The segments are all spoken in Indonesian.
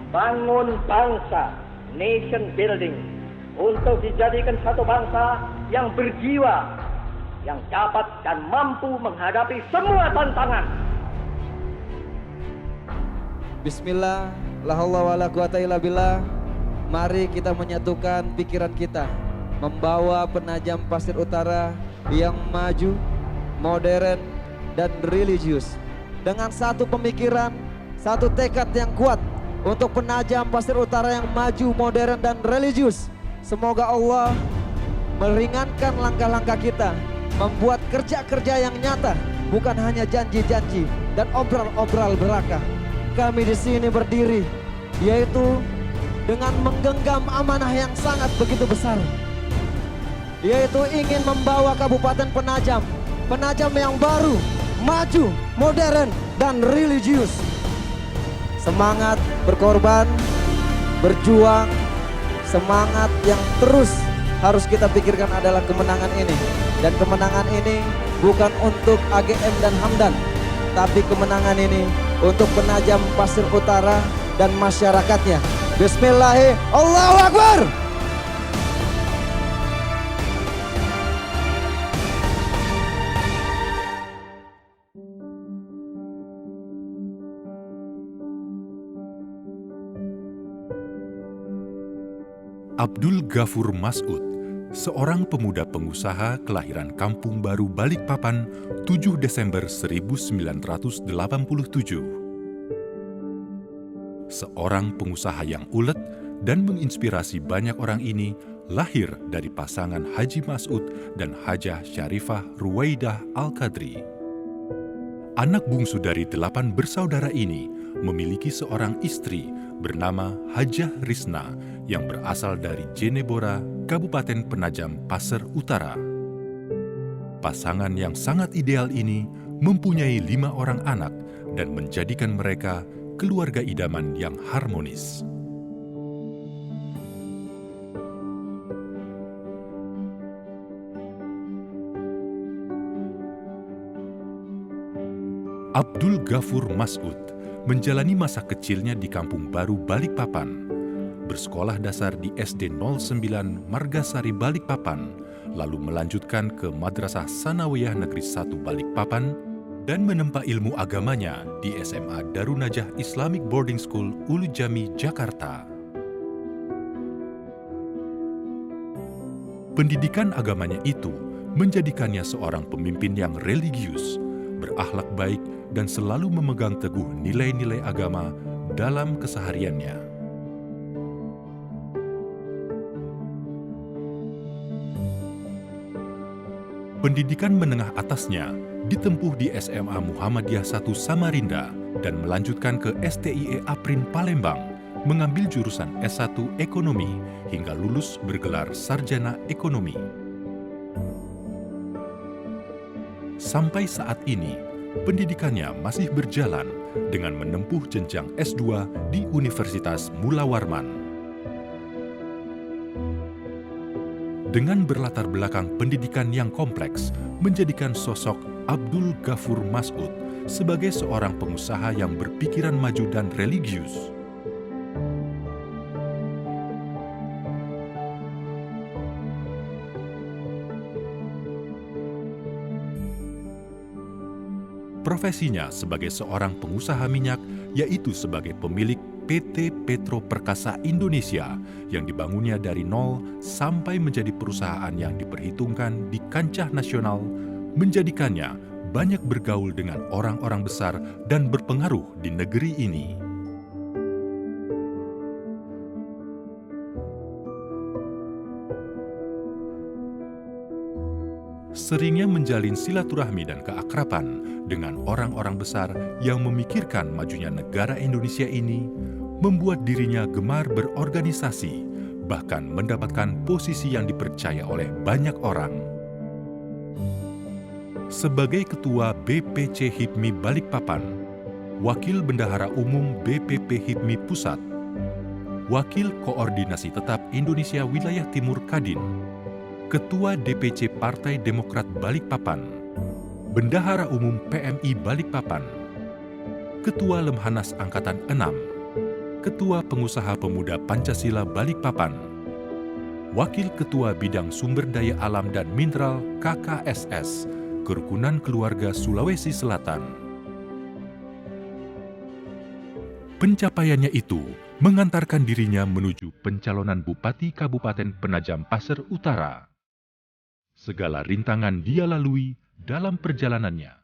bangun bangsa, nation building, untuk dijadikan satu bangsa yang berjiwa, yang dapat dan mampu menghadapi semua tantangan. Bismillah, la haula wala quwata illa billah. Mari kita menyatukan pikiran kita, membawa penajam pasir utara yang maju, modern, dan religius. Dengan satu pemikiran, satu tekad yang kuat untuk penajam pasir utara yang maju, modern, dan religius. Semoga Allah meringankan langkah-langkah kita, membuat kerja-kerja yang nyata, bukan hanya janji-janji dan obral-obral belaka. Kami di sini berdiri, yaitu dengan menggenggam amanah yang sangat begitu besar, yaitu ingin membawa Kabupaten Penajam, Penajam yang baru, maju, modern, dan religius. Semangat berkorban, berjuang, semangat yang terus harus kita pikirkan adalah kemenangan ini. Dan kemenangan ini bukan untuk AGM dan Hamdan, tapi kemenangan ini untuk Penajam Pasir Utara dan masyarakatnya. Bismillahirrahmanirrahim. Allahu Akbar. Abdul Ghafur Mas'ud, seorang pemuda pengusaha kelahiran Kampung Baru Balikpapan, 7 Desember 1987. Seorang pengusaha yang ulet dan menginspirasi banyak orang ini lahir dari pasangan Haji Mas'ud dan Hajah Syarifah Ruwaidah Al-Qadri. Anak bungsu dari 8 bersaudara ini memiliki seorang istri bernama Hajah Risna yang berasal dari Jenebora, Kabupaten Penajam Pasir Utara. Pasangan yang sangat ideal ini mempunyai 5 orang anak dan menjadikan mereka keluarga idaman yang harmonis. Abdul Ghafur Mas'ud menjalani masa kecilnya di Kampung Baru Balikpapan, bersekolah dasar di SD 09 Margasari Balikpapan, lalu melanjutkan ke Madrasah Sanawiyah Negeri 1 Balikpapan, dan menempa ilmu agamanya di SMA Darun Najah Islamic Boarding School Ulu Jami, Jakarta. Pendidikan agamanya itu menjadikannya seorang pemimpin yang religius, berakhlak baik, dan selalu memegang teguh nilai-nilai agama dalam kesehariannya. Pendidikan menengah atasnya ditempuh di SMA Muhammadiyah 1 Samarinda dan melanjutkan ke STIE Aprin Palembang, mengambil jurusan S1 Ekonomi hingga lulus bergelar Sarjana Ekonomi. Sampai saat ini, pendidikannya masih berjalan dengan menempuh jenjang S2 di Universitas Mula Warman. Dengan berlatar belakang pendidikan yang kompleks, menjadikan sosok Abdul Ghafur Mas'ud sebagai seorang pengusaha yang berpikiran maju dan religius. Profesinya sebagai seorang pengusaha minyak, yaitu sebagai pemilik PT Petro Perkasa Indonesia yang dibangunnya dari nol sampai menjadi perusahaan yang diperhitungkan di kancah nasional, menjadikannya banyak bergaul dengan orang-orang besar dan berpengaruh di negeri ini. Seringnya menjalin silaturahmi dan keakraban dengan orang-orang besar yang memikirkan majunya negara Indonesia ini, membuat dirinya gemar berorganisasi, bahkan mendapatkan posisi yang dipercaya oleh banyak orang. Sebagai Ketua BPC HIPMI Balikpapan, Wakil Bendahara Umum BPP HIPMI Pusat, Wakil Koordinasi Tetap Indonesia Wilayah Timur Kadin, Ketua DPC Partai Demokrat Balikpapan, Bendahara Umum PMI Balikpapan, Ketua Lemhanas Angkatan 6, Ketua Pengusaha Pemuda Pancasila Balikpapan, Wakil Ketua Bidang Sumber Daya Alam dan Mineral KKSS, Kerukunan Keluarga Sulawesi Selatan. Pencapaiannya itu mengantarkan dirinya menuju pencalonan Bupati Kabupaten Penajam Pasir Utara. Segala rintangan dia lalui dalam perjalanannya.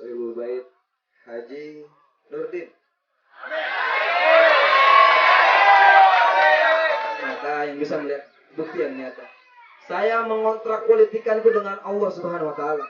Sohibul Bait Haji Nurdin. Maka yang bisa melihat bukti yang nyata. Saya mengontrak politikanku dengan Allah Subhanahu wa taala.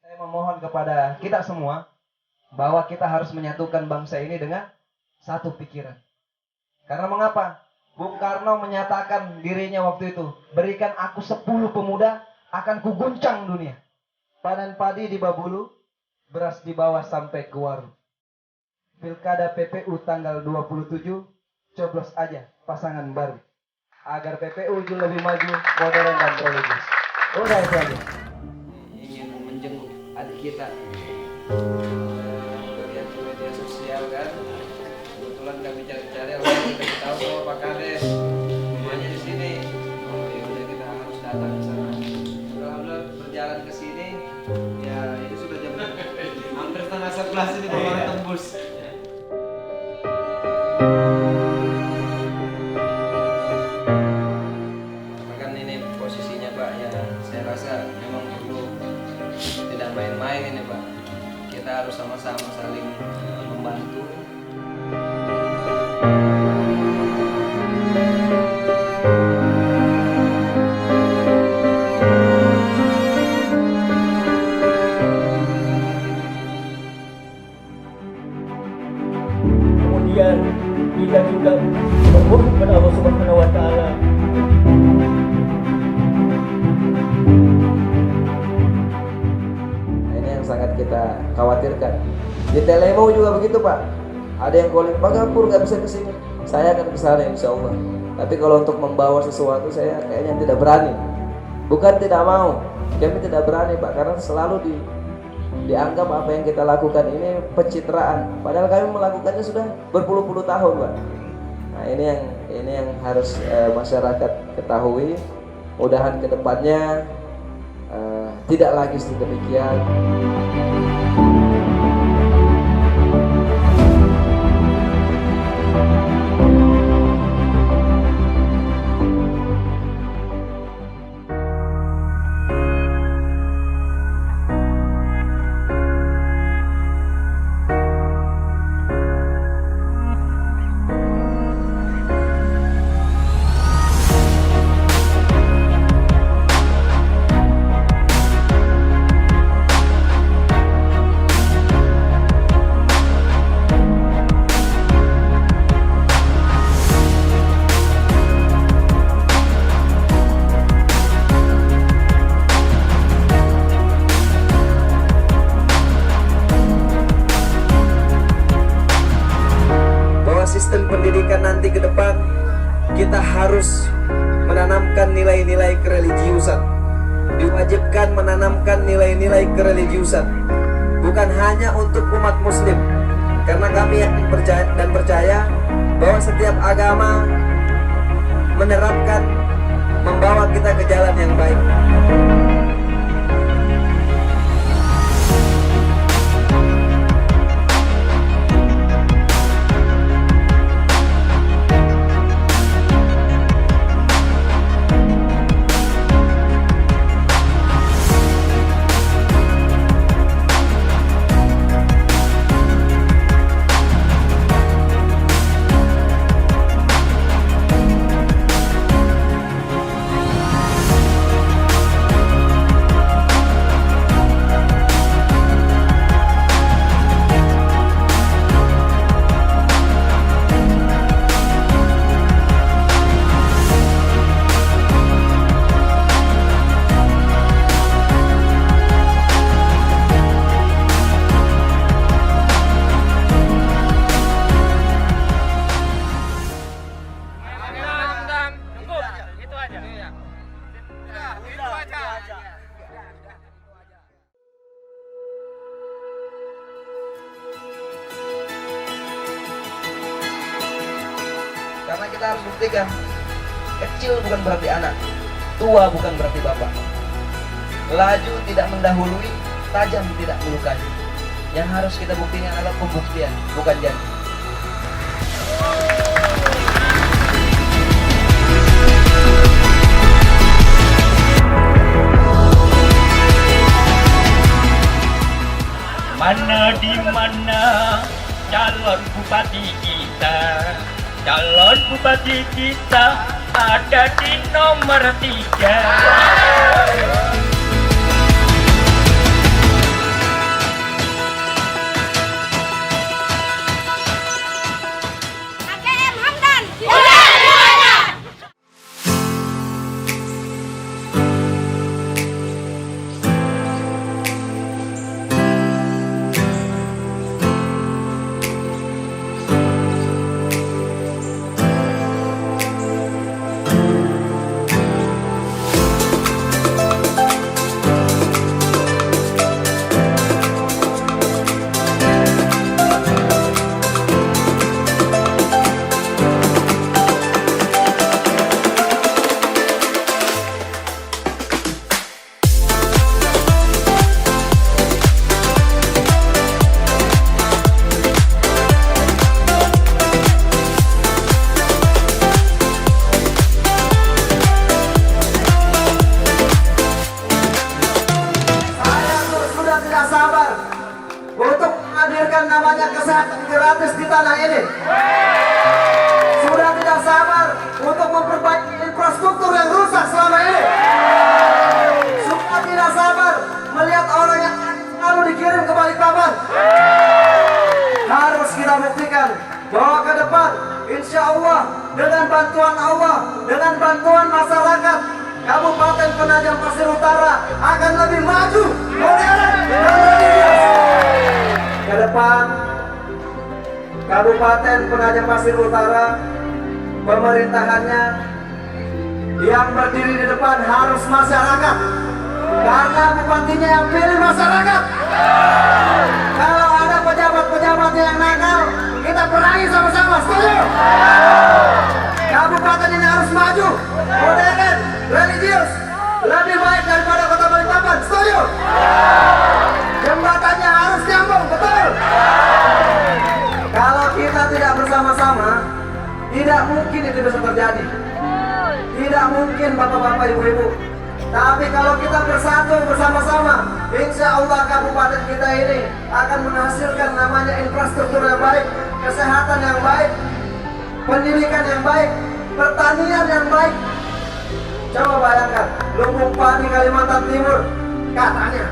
Saya memohon kepada kita semua bahwa kita harus menyatukan bangsa ini dengan satu pikiran. Karena mengapa? Bung Karno menyatakan dirinya waktu itu, berikan aku 10 pemuda, akan kuguncang dunia. Panen padi di Babulu, beras di bawah sampai ke warung. Pilkada PPU tanggal 27, coblos aja pasangan baru. Agar PPU lebih maju, modern dan religius. Udah itu aja. Ingin menjenguk adik kita. Lihat di media sosial kan. Kebetulan kami cari-cari, orang kita tahu bahwa Pak Kades rumahnya di sini. Oh ya udah, kita harus datang ke sana. Alhamdulillah berjalan ke sini. Ya ini sudah jam hampir setengah 11 ini baru tembus. Kan ini posisinya Pak, ya saya rasa memang perlu tidak main-main ini Pak. Kita harus sama-sama saling membantu. Kemudian kita juga memohon kepada Allah Subhanahu wa taala Sangat kita khawatirkan. Di Telemo juga begitu Pak. Ada yang calling Pak Gapur gak bisa kesini. Saya akan kesana insya Allah. Tapi kalau untuk membawa sesuatu saya kayaknya tidak berani. Bukan tidak mau, kami tidak berani Pak, karena selalu dianggap apa yang kita lakukan ini pencitraan. Padahal kami melakukannya sudah berpuluh-puluh tahun Pak. Nah ini yang harus masyarakat ketahui. Mudahan kedepannya tidak lagi sedemikian. Sistem pendidikan nanti ke depan kita harus menanamkan nilai-nilai kereligiusan. Diwajibkan menanamkan nilai-nilai kereligiusan, bukan hanya untuk umat muslim, karena kami yakin percaya bahwa setiap agama menerapkan, membawa kita ke jalan yang baik. kita harus buktikan. Kecil bukan berarti anak, tua bukan berarti bapak. Laju tidak mendahului, tajam tidak melukai. Yang harus kita buktikan adalah pembuktian, bukan janji. Mana di mana calon bupati kita? Calon bupati kita ada di nomor 3. AKM Hamdan. Sudah tidak sabar untuk menghadirkan namanya kesehatan gratis di tanah ini. Sudah tidak sabar untuk memperbaiki infrastruktur yang rusak selama ini. Sudah tidak sabar melihat orang yang selalu dikirim ke Balikpapan. Harus kita buktikan bahwa ke depan, insya Allah, dengan bantuan Allah, dengan bantuan masyarakat, Kabupaten Penajam Pasir Utara akan lebih maju, modern, dan religius. Ke depan, Kabupaten Penajam Pasir Utara, pemerintahannya yang berdiri di depan harus masyarakat, karena bupatinya yang pilih masyarakat. Kalau ada pejabat-pejabat yang nakal, kita perangi sama-sama, setuju? Kabupaten ini harus maju, modern, religius, lebih baik daripada kota Balikpapan, setuju? Jembatannya harus nyambung, betul? Kalau kita tidak bersama-sama, tidak mungkin itu bisa terjadi. Tidak mungkin bapak-bapak, ibu-ibu. Tapi kalau kita bersatu bersama-sama, insya Allah kabupaten kita ini akan menghasilkan namanya infrastruktur yang baik, kesehatan yang baik, pendidikan yang baik, pertanian yang baik. Coba bayangkan, Lumbung Padi Kalimantan Timur katanya.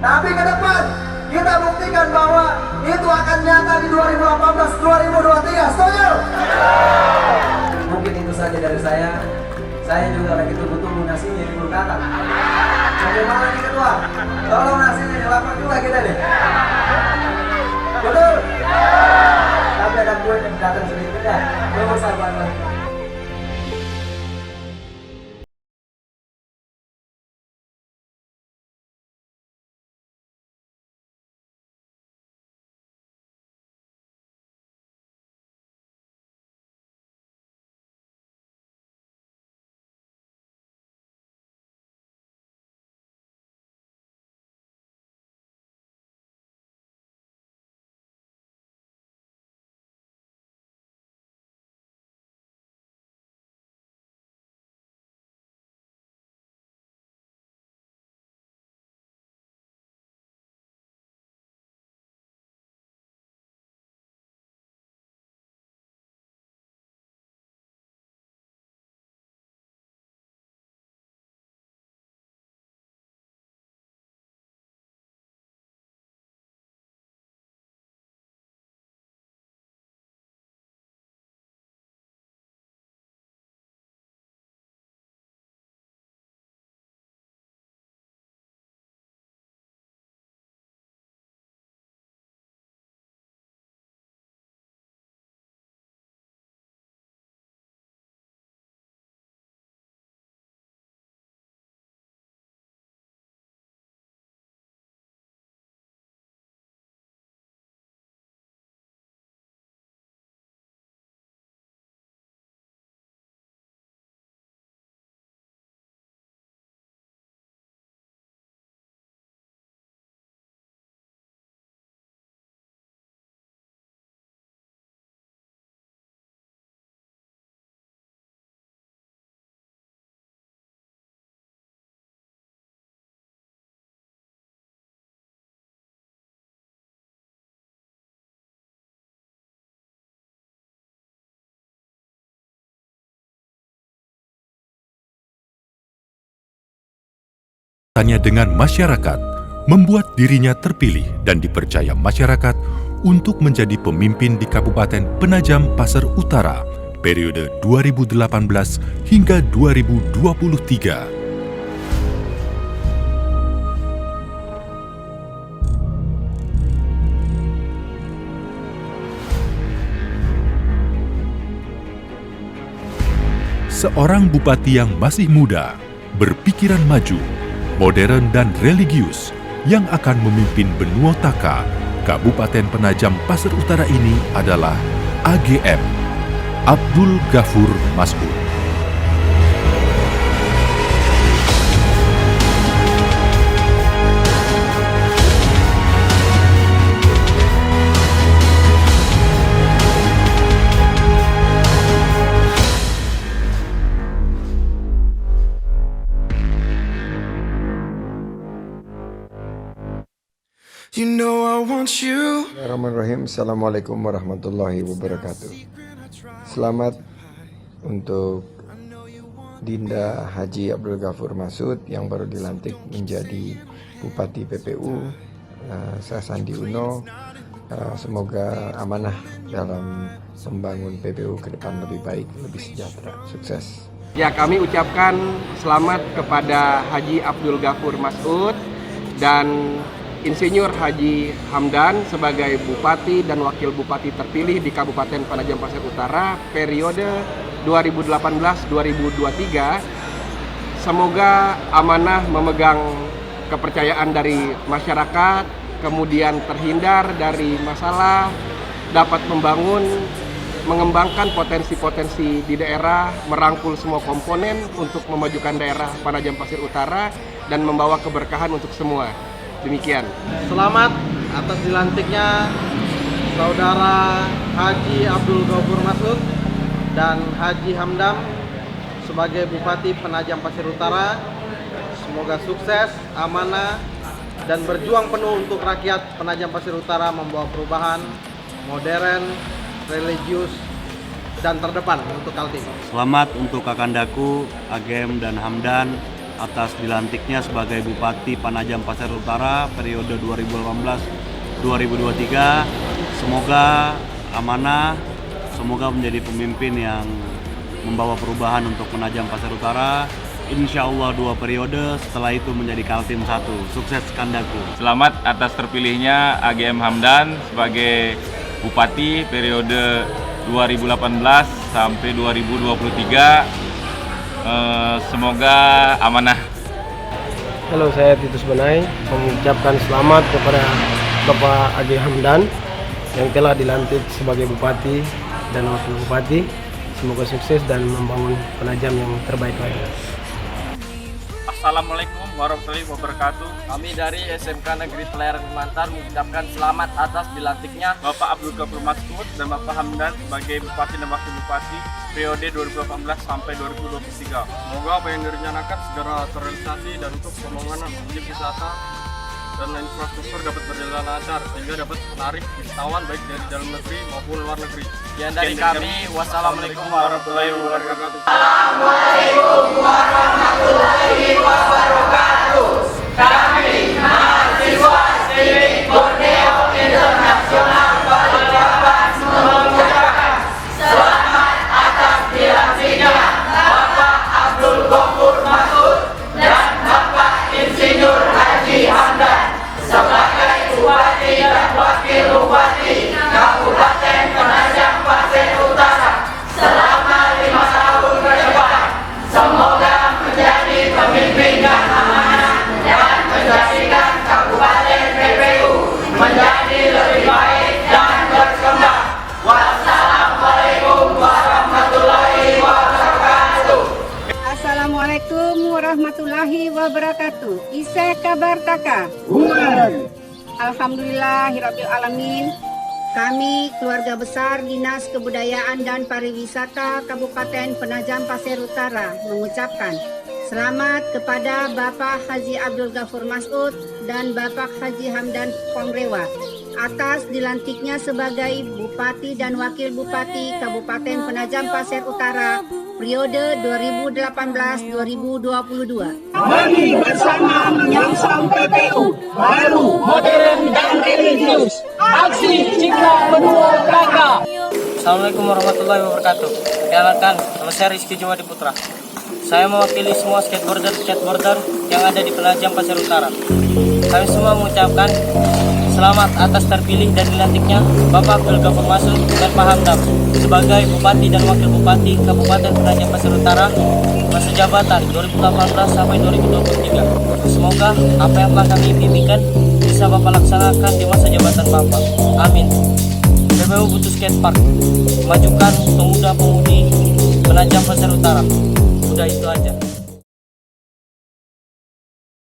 Tapi ke depan kita buktikan bahwa itu akan nyata di 2018-2023. Setuju? Mungkin itu saja dari saya. Saya juga lagi tunggu-tunggu nasinya di Bulkatan. Bagaimana nih ketua? Tolong nasinya dilapor juga kita deh. Betul? Tapi ada kue yang datang sedikit ya. Tunggu sabar. Tanya dengan masyarakat, membuat dirinya terpilih dan dipercaya masyarakat untuk menjadi pemimpin di Kabupaten Penajam Pasir Utara periode 2018 hingga 2023. Seorang bupati yang masih muda, berpikiran maju, modern dan religius yang akan memimpin Benua Taka, Kabupaten Penajam Pasir Utara ini adalah AGM Abdul Ghafur Mas'ud. You know I want you. Bismillahirrahmanirrahim. Assalamualaikum warahmatullahi wabarakatuh. Selamat untuk Dinda Haji Abdul Ghafur Mas'ud yang baru dilantik menjadi Bupati PPU Sasandi Uno. Semoga amanah dalam membangun PPU ke depan lebih baik, lebih sejahtera. Sukses. Ya, kami ucapkan selamat kepada Haji Abdul Ghafur Mas'ud dan Insinyur Haji Hamdan sebagai Bupati dan Wakil Bupati terpilih di Kabupaten Penajam Pasir Utara periode 2018-2023. Semoga amanah memegang kepercayaan dari masyarakat, kemudian terhindar dari masalah, dapat mengembangkan potensi-potensi di daerah, merangkul semua komponen untuk memajukan daerah Penajam Pasir Utara dan membawa keberkahan untuk semua. Demikian. Selamat atas dilantiknya Saudara Haji Abdul Ghafur Mas'ud dan Haji Hamdan sebagai Bupati Penajam Pasir Utara. Semoga sukses, amanah, dan berjuang penuh untuk rakyat Penajam Pasir Utara membawa perubahan modern, religius, dan terdepan untuk Kaltim. Selamat untuk Kakandaku, Agem dan Hamdan atas dilantiknya sebagai Bupati Penajam Pasir Utara periode 2018-2023. Semoga amanah, semoga menjadi pemimpin yang membawa perubahan untuk Penajam Pasir Utara. Insya Allah 2 periode, setelah itu menjadi Kaltim 1. Sukses Kandaku. Selamat atas terpilihnya AGM Hamdan sebagai Bupati periode 2018 sampai 2023. Semoga amanah. Halo, saya Titus Benai mengucapkan selamat kepada Bapak Haji Hamdan yang telah dilantik sebagai Bupati dan Wakil Bupati. Semoga sukses dan membangun Penajam yang terbaik lagi. Assalamualaikum warahmatullahi wabarakatuh. Kami dari SMK Negeri Pelayaran Kemantan mengucapkan selamat atas dilantiknya Bapak Abdul Ghafur Mas'ud dan Bapak Hamdan sebagai Bupati dan Wakil Bupati periode 2018 sampai 2023. Semoga apa yang direncanakan segera terrealisasi dan untuk pembangunan objek wisata dan infrastruktur dapat berjalan lancar sehingga dapat menarik wisatawan baik dari dalam negeri maupun luar negeri. Sekian dari kami. Wassalamualaikum warahmatullahi wabarakatuh. Assalamualaikum warahmatullahi wabarakatuh. Kami mahasiswa Cilik Borneo Internasional Balikpapan mengucapkan selamat atas dilantiknya Bapak Abdul Ghafur Mas'ud dan Bapak Insinyur Haji Hamdan sebagai Bupati dan Wakil Bupati Kabupaten Penajam Pasir Utara selama 5 tahun ke depan. Semoga menjadi pemimpin yang amanah dan menjadikan Kabupaten PPU menjadi lebih baik dan berkembang. Wassalamualaikum warahmatullahi wabarakatuh. Assalamualaikum warahmatullahi wabarakatuh. Isa kabar taka. Alhamdulillahirabbil alamin. Kami keluarga besar Dinas Kebudayaan dan Pariwisata Kabupaten Penajam Pasir Utara mengucapkan selamat kepada Bapak Haji Abdul Ghafur Mas'ud dan Bapak Haji Hamdan Pongrewa atas dilantiknya sebagai Bupati dan Wakil Bupati Kabupaten Penajam Pasir Utara periode 2018-2022. Mari bersama menyongsong PPU baru, modern, dan religius. Aksi Citra Benua Braga. Assalamualaikum warahmatullahi wabarakatuh. Perkenalkan, nama saya Rizky Jumadi Putra. Saya mewakili semua skateboarder yang ada di Penajam Pasir Utara. Kami semua mengucapkan selamat atas terpilih dan dilantiknya Bapak Abdul Ghafur Masud dan Pak Hamdam sebagai Bupati dan Wakil Bupati Kabupaten Penajam Pasir Utara masa jabatan 2018 sampai 2023. Semoga apa yang telah kami impikan bisa Bapak laksanakan di masa jabatan Bapak. Amin. PPU butuh skatepark, majukan pemuda-pemudi Penajam Pasir Utara. Udah itu aja.